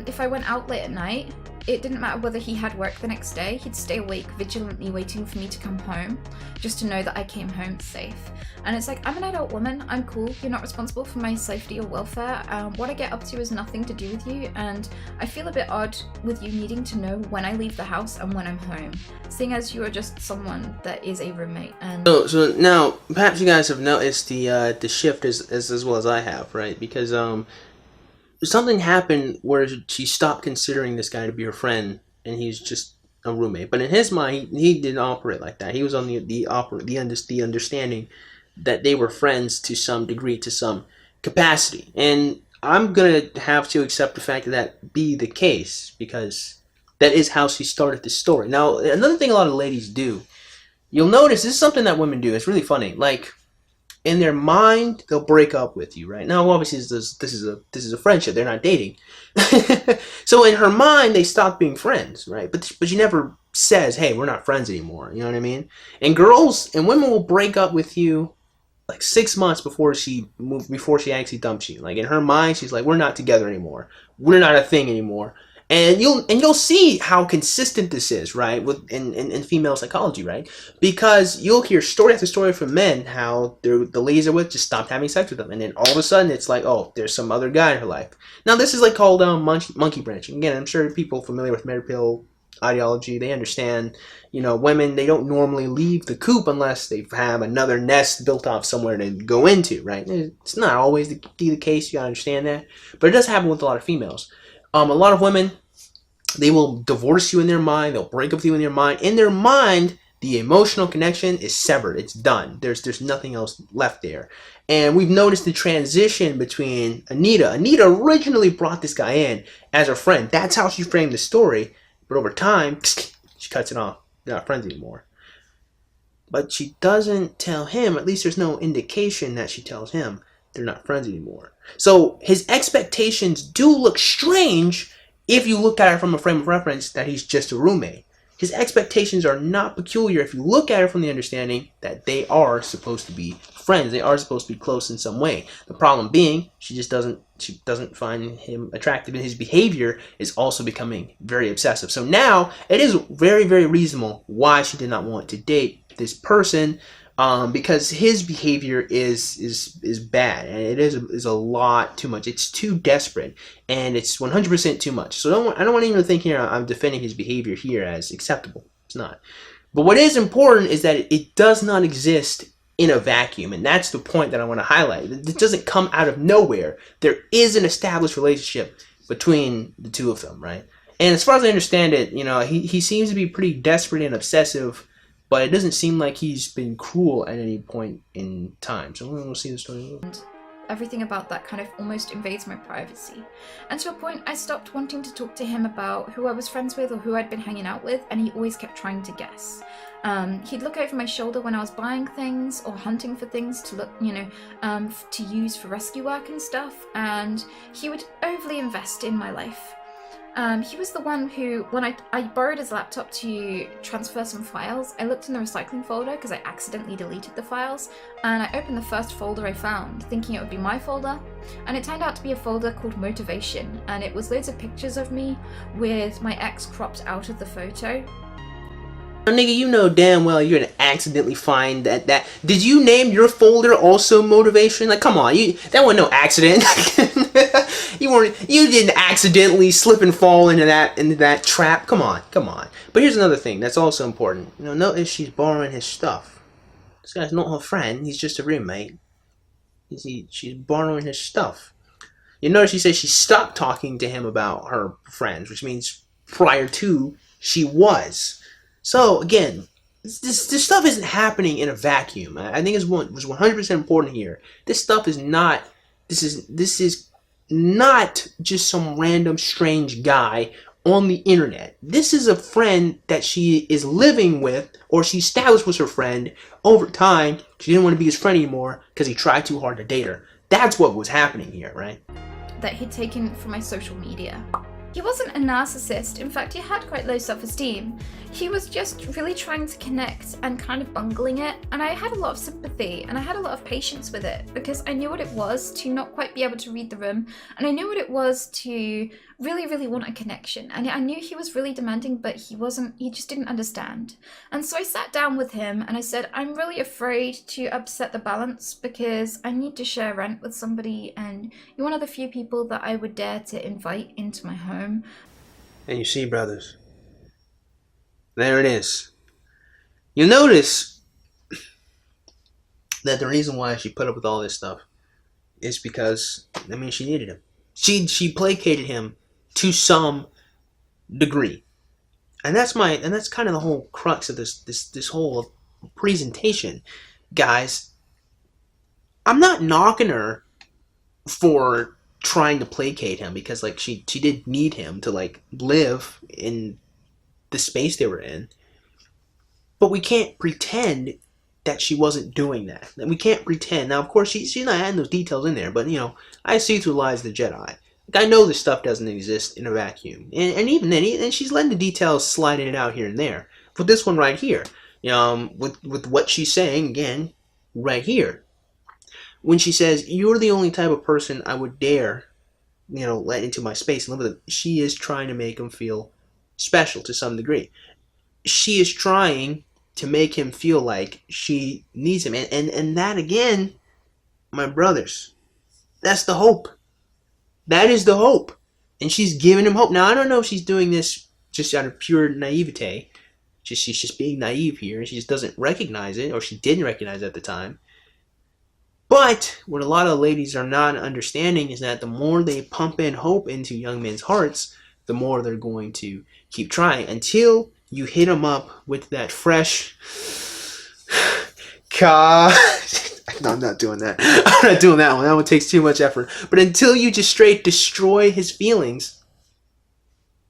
If I went out late at night, it didn't matter whether he had work the next day, he'd stay awake vigilantly waiting for me to come home, just to know that I came home safe. And it's like, I'm an adult woman, I'm cool, you're not responsible for my safety or welfare, what I get up to is nothing to do with you, and I feel a bit odd with you needing to know when I leave the house and when I'm home, seeing as you are just someone that is a roommate. And So now, perhaps you guys have noticed the shift as well as I have, right? Because something happened where she stopped considering this guy to be her friend, and he's just a roommate. But in his mind, he didn't operate like that. He was on the understanding that they were friends to some degree, to some capacity. And I'm gonna have to accept the fact that be the case, because that is how she started the story. Now, another thing a lot of ladies do, you'll notice this is something that women do. It's really funny. Like, in their mind, they'll break up with you, right? Now, obviously, this is a friendship. They're not dating. So in her mind, they stop being friends, right? But she never says, "Hey, we're not friends anymore." You know what I mean? And girls and women will break up with you like 6 months before she actually dumps you. Like, in her mind, she's like, "We're not together anymore. We're not a thing anymore." And you'll see how consistent this is, right? In female psychology, right? Because you'll hear story after story from men how the ladies are with just stopped having sex with them, and then all of a sudden it's like, oh, there's some other guy in her life. Now this is like called monkey branching. Again, I'm sure people familiar with red pill ideology, they understand. You know, women, they don't normally leave the coop unless they have another nest built off somewhere to go into, right? It's not always the case. You gotta understand that, but it does happen with a lot of females. A lot of women, they will divorce you in their mind. They'll break up with you in their mind. In their mind, the emotional connection is severed. It's done. There's nothing else left there. And we've noticed the transition between Anita. Anita originally brought this guy in as her friend. That's how she framed the story. But over time, she cuts it off. They're not friends anymore. But she doesn't tell him, at least there's no indication that she tells him, they're not friends anymore. So his expectations do look strange if you look at it from a frame of reference that he's just a roommate. His expectations are not peculiar if you look at it from the understanding that they are supposed to be friends. They are supposed to be close in some way. The problem being, she doesn't find him attractive, and his behavior is also becoming very obsessive. So now it is very, very reasonable why she did not want to date this person, because his behavior is bad, and it is a lot too much. It's too desperate, and it's 100% too much. So I don't want anyone to think here I'm defending his behavior here as acceptable. It's not. But what is important is that it does not exist in a vacuum, and that's the point that I want to highlight. It doesn't come out of nowhere. There is an established relationship between the two of them, right? And as far as I understand it, he seems to be pretty desperate and obsessive, but it doesn't seem like he's been cruel at any point in time. So we'll see the story. Everything about that kind of almost invades my privacy. And to a point, I stopped wanting to talk to him about who I was friends with or who I'd been hanging out with, and he always kept trying to guess. He'd look over my shoulder when I was buying things or hunting for things to look, to use for rescue work and stuff, and he would overly invest in my life. He was the one who, when I borrowed his laptop to transfer some files, I looked in the recycling folder because I accidentally deleted the files, and I opened the first folder I found, thinking it would be my folder, and it turned out to be a folder called Motivation, and it was loads of pictures of me with my ex cropped out of the photo. Nigga, you know damn well you're gonna accidentally find that. Did you name your folder also Motivation? Like, come on, that wasn't no accident. You didn't accidentally slip and fall into that trap. Come on. But here's another thing that's also important. Notice she's borrowing his stuff. This guy's not her friend. He's just a roommate. She's borrowing his stuff. You notice she says she stopped talking to him about her friends, which means prior to she was. So again, this stuff isn't happening in a vacuum. I think it was 100% important here. This stuff is not. This is not just some random strange guy on the internet. This is a friend that she is living with, or she established was her friend over time. She didn't want to be his friend anymore because he tried too hard to date her. That's what was happening here, right? That he'd taken from my social media. He wasn't a narcissist. In fact, he had quite low self-esteem. He was just really trying to connect and kind of bungling it. And I had a lot of sympathy and I had a lot of patience with it because I knew what it was to not quite be able to read the room. And I knew what it was to really, really want a connection. And I knew he was really demanding, but he just didn't understand. And so I sat down with him and I said, I'm really afraid to upset the balance because I need to share rent with somebody and you're one of the few people that I would dare to invite into my home. And you see, brothers, there it is. You'll notice that the reason why she put up with all this stuff is because, she needed him. She placated him to some degree. And that's kind of the whole crux of this whole presentation. Guys, I'm not knocking her for trying to placate him because she did need him to live in the space they were in, but we can't pretend that she wasn't doing that. And we can't pretend. Now, of course, she's not adding those details in there, but I see through the lies of the Jedi. I know this stuff doesn't exist in a vacuum, and even then, she's letting the details slide in and out here and there. With this one right here, with what she's saying again, right here, when she says, "You're the only type of person I would dare, let into my space and live with," she is trying to make him feel special to some degree. She is trying to make him feel like she needs him. And that, again, my brothers, that's the hope. That is the hope. And she's giving him hope. Now, I don't know if she's doing this just out of pure naivete. She's just being naive here. She just doesn't recognize it, or she didn't recognize it at the time. But what a lot of ladies are not understanding is that the more they pump in hope into young men's hearts, the more they're going to keep trying until you hit them up with that fresh No, I'm not doing that. I'm not doing that one. That one takes too much effort. But until you just straight destroy his feelings,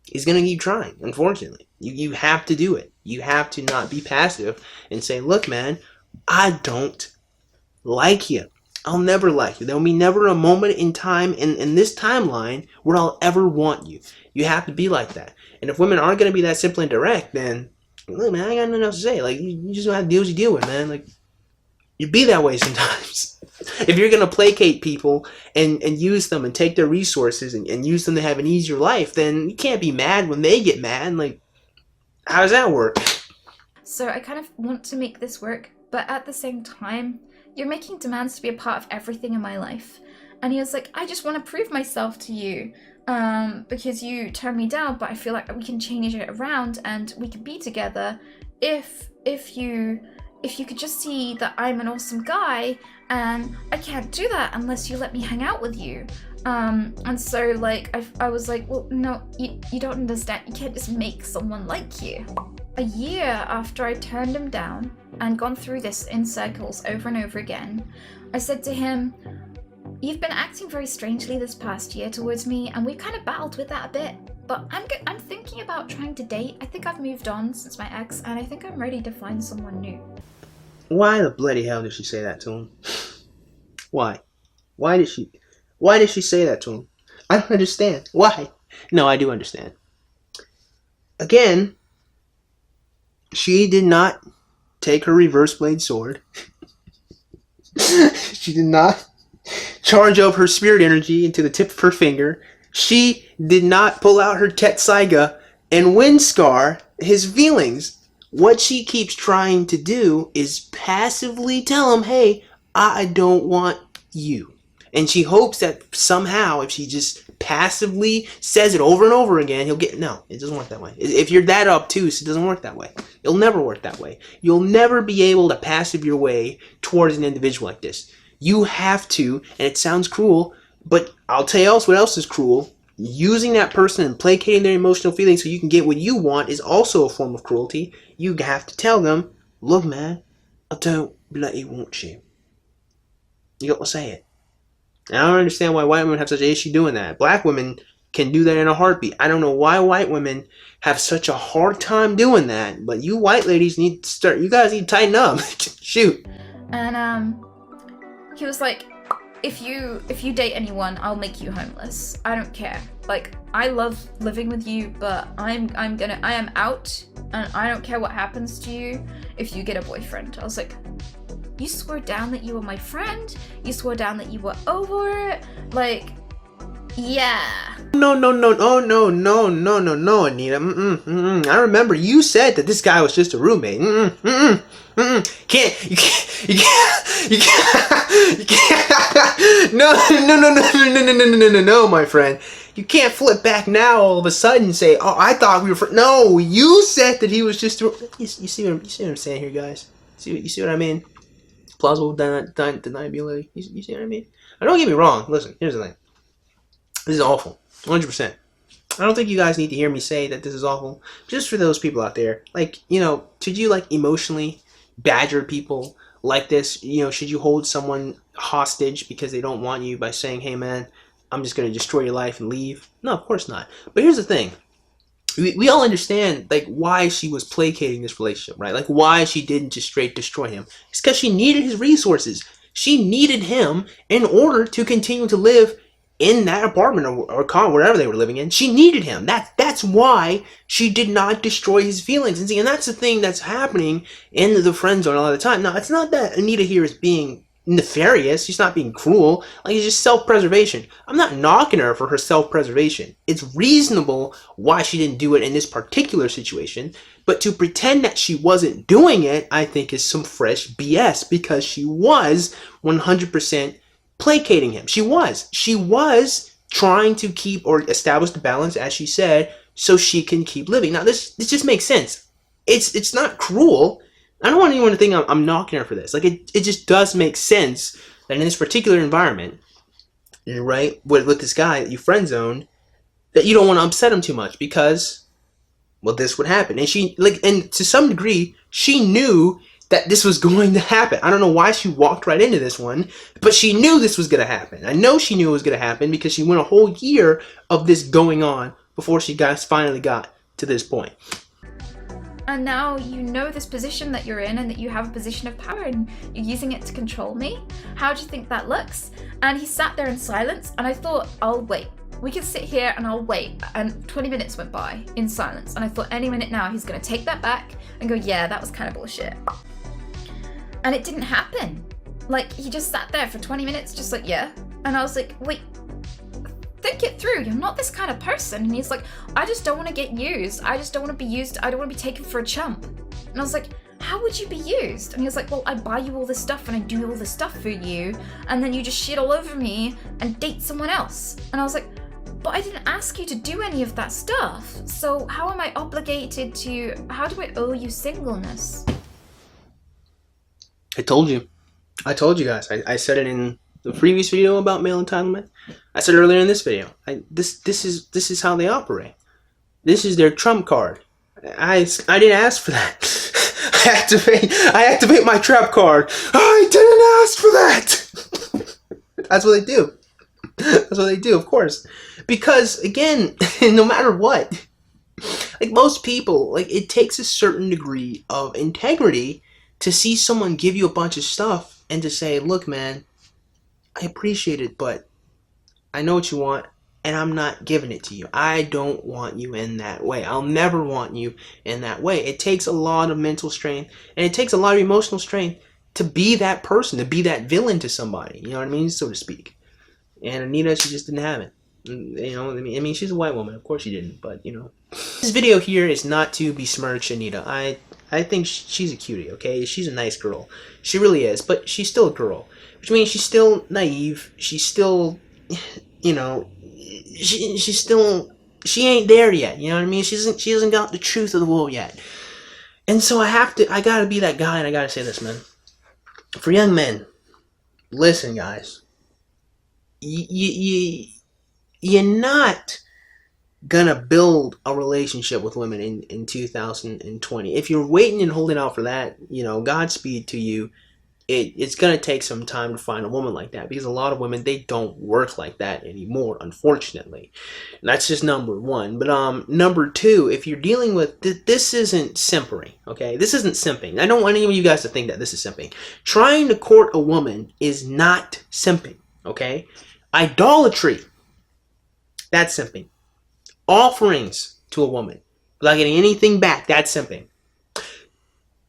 he's going to keep trying, unfortunately. You have to do it. You have to not be passive and say, look, man, I don't like you. I'll never like you. There will be never a moment in time in this timeline where I'll ever want you. You have to be like that. And if women aren't going to be that simple and direct, then, look, man, I ain't got nothing else to say. Like, you just have to deal with what you deal with, man. Like, you be that way sometimes. If you're going to placate people and use them and take their resources and use them to have an easier life, then you can't be mad when they get mad. Like, how does that work? So I kind of want to make this work, but at the same time, you're making demands to be a part of everything in my life. And he was like, I just want to prove myself to you because you turned me down, but I feel like we can change it around and we can be together if you could just see that I'm an awesome guy, and I can't do that unless you let me hang out with you. And so like I was like, well, no, you don't understand. You can't just make someone like you. A year after I turned him down and gone through this in circles over and over again, I said to him, you've been acting very strangely this past year towards me, and we've kind of battled with that a bit, but I'm thinking about trying to date. I think I've moved on since my ex, and I think I'm ready to find someone new. Why the bloody hell did she say that to him? Why? Why did she say that to him? I don't understand. Why? No, I do understand. Again, she did not take her reverse blade sword. She did not charge up her spirit energy into the tip of her finger. She did not pull out her Tetsaiga and wind scar his feelings. What she keeps trying to do is passively tell him, hey, I don't want you. And she hopes that somehow, if she just passively says it over and over again, he'll get... No, it doesn't work that way. If you're that obtuse, it doesn't work that way. It'll never work that way. You'll never be able to passive your way towards an individual like this. You have to, and it sounds cruel, but I'll tell you else what else is cruel. Using that person and placating their emotional feelings so you can get what you want is also a form of cruelty. You have to tell them, look, man, I don't bloody want you. You got to say it. And I don't understand why white women have such an issue doing that. Black women can do that in a heartbeat. I don't know why white women have such a hard time doing that, but you white ladies need to start, you guys need to tighten up. Shoot. And he was like, if you date anyone, I'll make you homeless. I don't care. Like, I love living with you, but I am out, and I don't care what happens to you if you get a boyfriend. I was like, you swore down that you were my friend? You swore down that you were over it? Like, yeah. No, Anita. I remember you said that this guy was just a roommate. You can't. No, my friend. You can't flip back now all of a sudden and say, oh, I thought we were No, you said that he was just you see what I'm saying here, guys? You see what I mean? Plausible deniability. You see what I mean? Now, don't get me wrong. Listen, here's the thing. This is awful. 100%. I don't think you guys need to hear me say that this is awful. Just for those people out there. Like, should you, like, emotionally badger people like this? Should you hold someone hostage because they don't want you by saying, hey, man, I'm just going to destroy your life and leave? No, of course not. But here's the thing. We all understand, like, why she was placating this relationship, right? Like, why she didn't just straight destroy him. It's because she needed his resources. She needed him in order to continue to live in that apartment or wherever they were living in. She needed him. That's why she did not destroy his feelings. And see, and that's the thing that's happening in the friend zone a lot of the time. Now, it's not that Anita here is being nefarious. She's not being cruel. Like, it's just self-preservation. I'm not knocking her for her self-preservation. It's reasonable why she didn't do it in this particular situation, but to pretend that she wasn't doing it, I think, is some fresh BS, because she was 100% placating him. She was trying to keep or establish the balance, as she said, so she can keep living. Now, this just makes sense. It's not cruel. I don't want anyone to think I'm knocking her for this. Like, it just does make sense that in this particular environment, right, with this guy that you friend zoned, that you don't want to upset him too much, because, well, this would happen. And and to some degree, she knew that this was going to happen. I don't know why she walked right into this one, but she knew this was going to happen. I know she knew it was going to happen because she went a whole year of this going on before she finally got to this point. And now you know this position that you're in, and that you have a position of power, and you're using it to control me. How do you think that looks? And he sat there in silence, and I thought, I'll wait. We can sit here and I'll wait. And 20 minutes went by in silence, and I thought any minute now he's gonna take that back and go, yeah, that was kind of bullshit. And it didn't happen. Like, he just sat there for 20 minutes, just like, yeah. And I was like, wait, think it through. You're not this kind of person. And he's like, I just don't want to get used. I just don't want to be used. I don't want to be taken for a chump. And I was like, how would you be used? And he was like, well, I buy you all this stuff and I do all this stuff for you, and then you just shit all over me and date someone else. And I was like, but I didn't ask you to do any of that stuff. So how am I obligated to, how do I owe you singleness? I told you guys. I said it in the previous video about male entitlement. I said it earlier in this video. This is how they operate. This is their trump card. I didn't ask for that. I activate my trap card. I didn't ask for that. That's what they do. That's what they do, of course. Because again, no matter what, like most people, like it takes a certain degree of integrity to see someone give you a bunch of stuff and to say, look, man, I appreciate it, but I know what you want, and I'm not giving it to you. I don't want you in that way. I'll never want you in that way. It takes a lot of mental strength, and it takes a lot of emotional strength to be that person, to be that villain to somebody. You know what I mean? So to speak. And Anita, she just didn't have it. You know, I mean, she's a white woman. Of course she didn't, but, you know. This video here is not to besmirch Anita. I think she's a cutie, okay? She's a nice girl. She really is, but she's still a girl. Which means she's still naive. She's still, you know, she ain't there yet. You know what I mean? She hasn't got the truth of the world yet. And so I gotta be that guy, and I gotta say this, man. For young men, listen, guys. You're not gonna build a relationship with women in 2020. If you're waiting and holding out for that, you know, Godspeed to you. It's gonna take some time to find a woman like that, because a lot of women, they don't work like that anymore, unfortunately. And that's just number one. But number two, if you're dealing with this isn't simpery, okay? This isn't simping. I don't want any of you guys to think that this is simping. Trying to court a woman is not simping, okay? Idolatry, that's simping. Offerings to a woman without getting anything back, that's simping.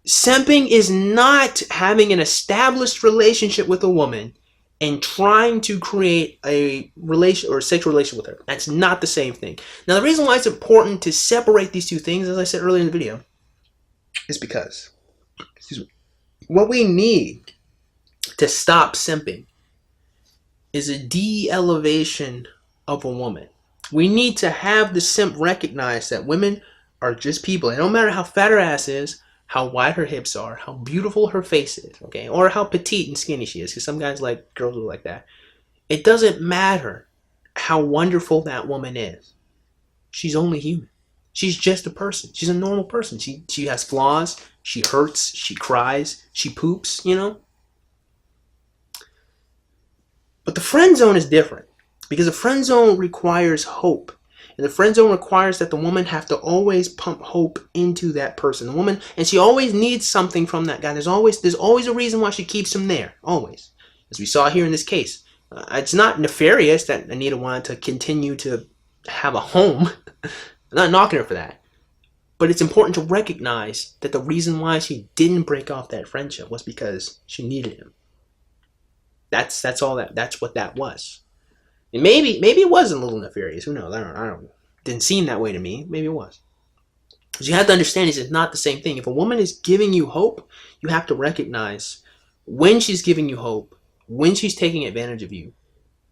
Simping is not having an established relationship with a woman and trying to create a relation or a sexual relation with her. That's not the same thing. Now, the reason why it's important to separate these two things, as I said earlier in the video, is because what we need to stop simping is a de-elevation of a woman. We need to have the simp recognize that women are just people. It don't matter how fat her ass is, how wide her hips are, how beautiful her face is, okay? Or how petite and skinny she is, because some guys like girls who are like that. It doesn't matter how wonderful that woman is. She's only human. She's just a person. She's a normal person. She has flaws. She hurts. She cries. She poops, you know? But the friend zone is different, because the friend zone requires hope. And the friend zone requires that the woman have to always pump hope into that person. The woman, and she always needs something from that guy. There's always a reason why she keeps him there. Always. As we saw here in this case. It's not nefarious that Anita wanted to continue to have a home. I'm not knocking her for that. But it's important to recognize that the reason why she didn't break off that friendship was because she needed him. That's what that was. And maybe it wasn't a little nefarious. Who knows? I don't. Didn't seem that way to me. Maybe it was. But you have to understand, it's not the same thing. If a woman is giving you hope, you have to recognize when she's giving you hope, when she's taking advantage of you,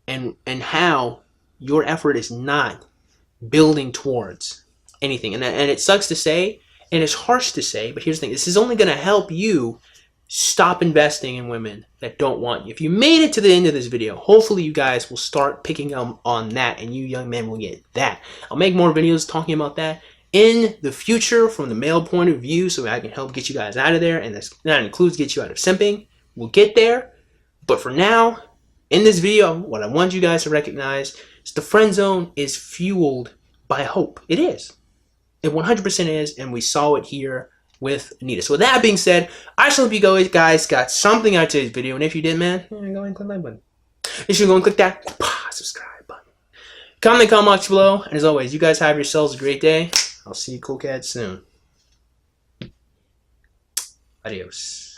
and how your effort is not building towards anything. And it sucks to say, and it's harsh to say, but here's the thing. This is only going to help you stop investing in women that don't want you. If you made it to the end of this video, hopefully you guys will start picking up on that, and you young men will get that. I'll make more videos talking about that in the future from the male point of view, so I can help get you guys out of there, and that includes get you out of simping. We'll get there, but for now, in this video, what I want you guys to recognize is the friend zone is fueled by hope. It is. It 100% is, and we saw it here with Anita. So with that being said, I just hope you guys got something out of today's video. And if you did, man, go ahead and click that button. You should go and click that subscribe button. Comment box below. And as always, you guys have yourselves a great day. I'll see you cool cats soon. Adios.